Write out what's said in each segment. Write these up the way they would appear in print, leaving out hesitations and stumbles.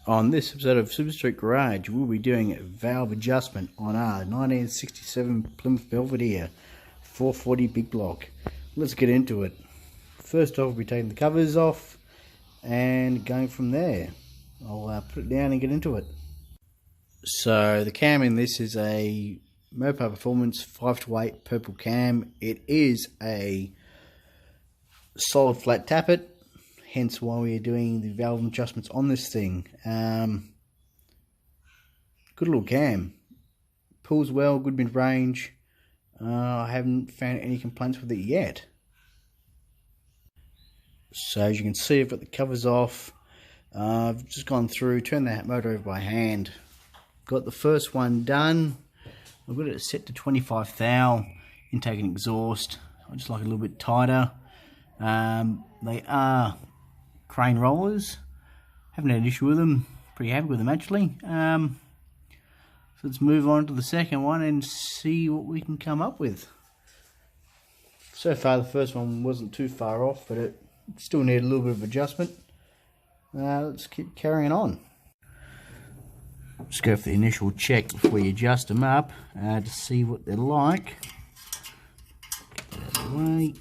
On this episode of Super Street Garage, we'll be doing a valve adjustment on our 1967 Plymouth Belvedere 440 big block. Let's get into it. First off, we'll be taking the covers off and going from there. I'll put it down and get into it. So the cam in this is a Mopar Performance 5-to-8 purple cam. It is a solid flat tappet, hence why we're doing the valve adjustments on this thing. Good little cam, pulls well, good mid range. I haven't found any complaints with it yet. So as you can see, I've got the covers off. I've just gone through, turned that motor over by hand. Got the first one done. I've got it set to 25 thou, intake and exhaust. I just like it a little bit tighter. They are crane rollers. Haven't had an issue with them. Pretty happy with them actually. So let's move on to the second one and see what we can come up with. So far the first one wasn't too far off, but it still needed a little bit of adjustment. Let's keep carrying on. Just go for the initial check before you adjust them up to see what they're like. Get that out of the way.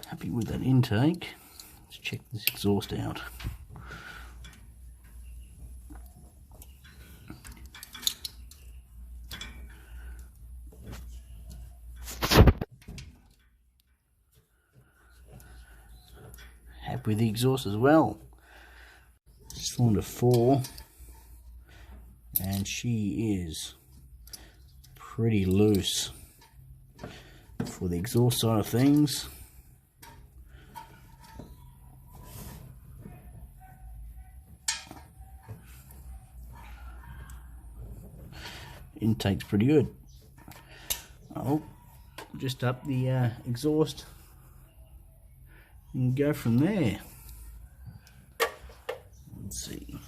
Happy with that intake. Let's check this exhaust out. Happy with the exhaust as well. Cylinder 4, and she is pretty loose for the exhaust side of things. Intake's pretty good. Oh, just up the exhaust and go from there. Let's see.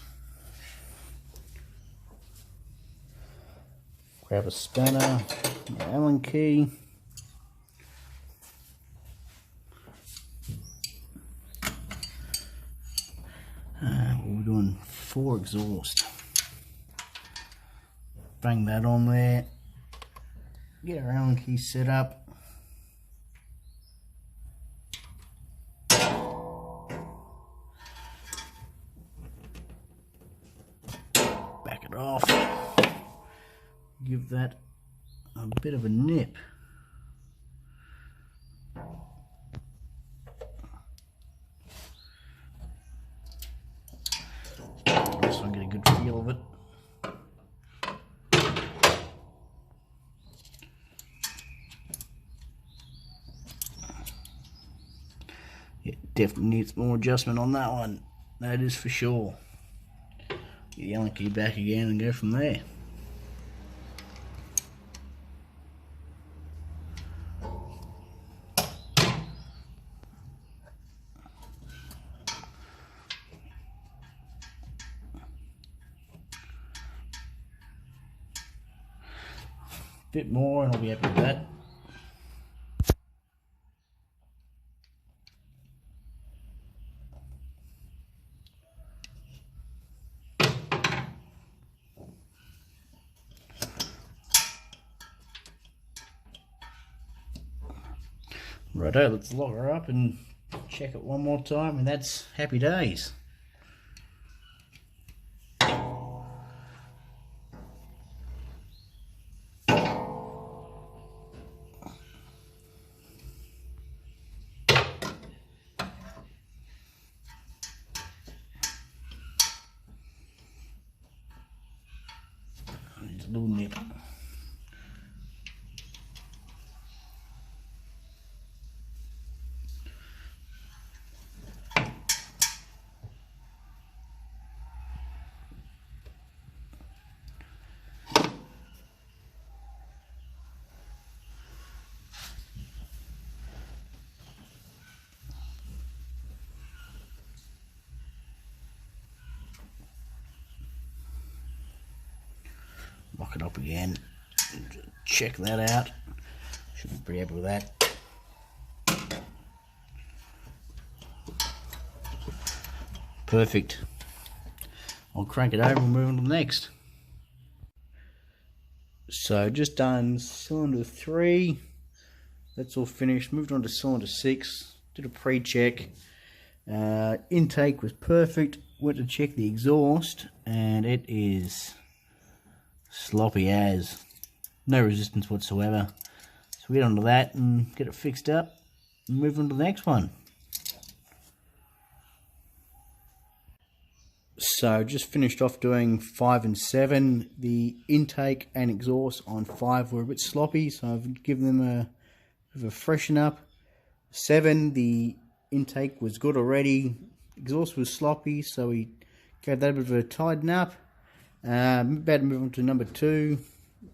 Grab a spanner, an Allen key. We're doing 4 exhaust. Bang that on there, get our Allen key set up. Back it off, give that a bit of a nip. Just so I get a good feel of it. It definitely needs more adjustment on that one, that is for sure. Get the Allen key back again and go from there. Bit more and I'll be happy with that. Righto, let's lock her up and check it one more time, and that's happy days. There's a little nip. again. Check that out. Should be pretty happy with that. Perfect. I'll crank it over and move on to the next. So just done cylinder 3. That's all finished. Moved on to cylinder 6. Did a pre-check. Intake was perfect. Went to check the exhaust and it is sloppy as. No resistance whatsoever. So we get onto that and get it fixed up and move on to the next one. So just finished off doing 5 and 7. The intake and exhaust on 5 were a bit sloppy, so I've given them a bit of a freshen up. 7, the intake was good already. Exhaust was sloppy, so we gave that a bit of a tighten up. About to move on to number 2,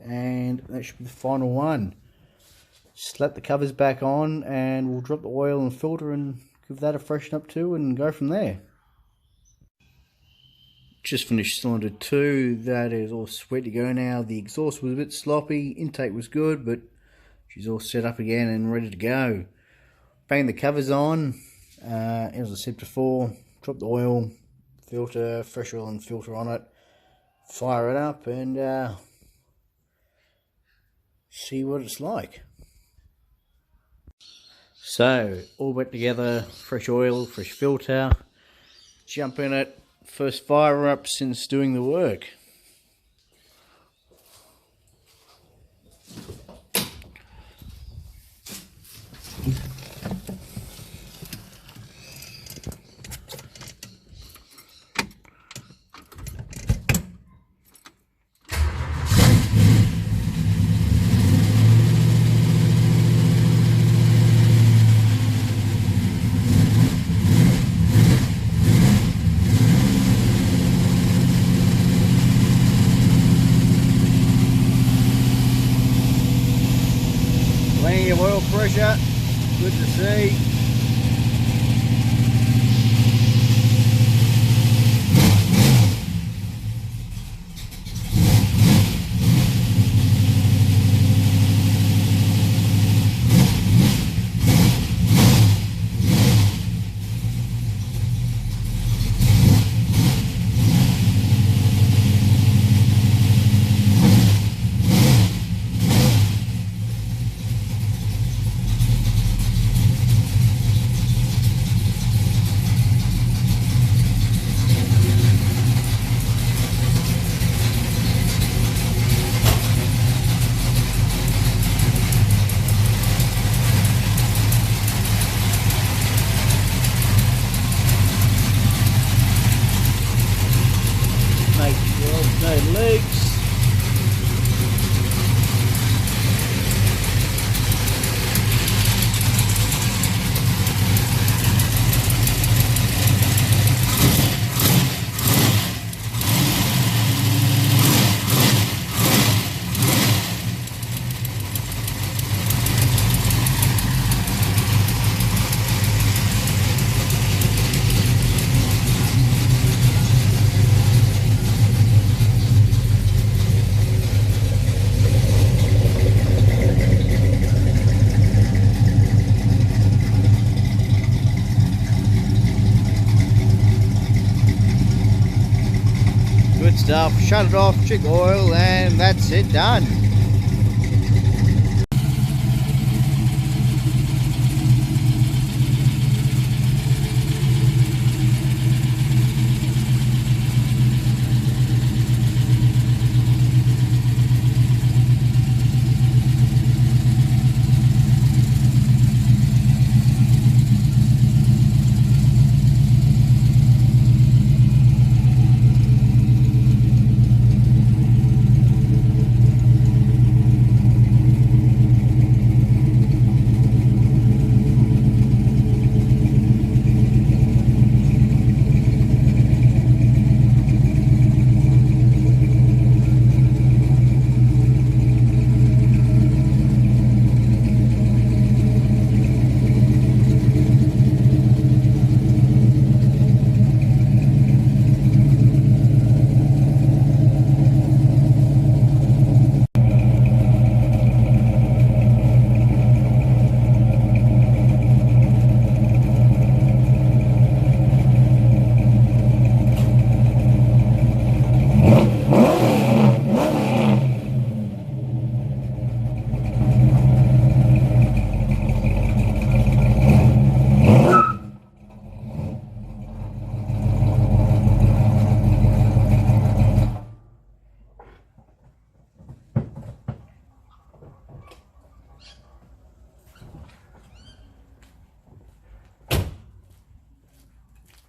and that should be the final one. Slap the covers back on, and we'll drop the oil and filter and give that a freshen up too, and go from there. Just finished cylinder 2. That is all sweet to go now. The exhaust was a bit sloppy, intake was good, but she's all set up again and ready to go. Bang the covers on, as I said before, drop the oil, filter, fresh oil and filter on it, fire it up and see what it's like. So, all wet together, fresh oil, fresh filter, jump in it. First fire up since doing the work. Plenty of oil pressure, good to see. Make sure there's no leaks. Good stuff. Shut it off, check oil, and that's it done.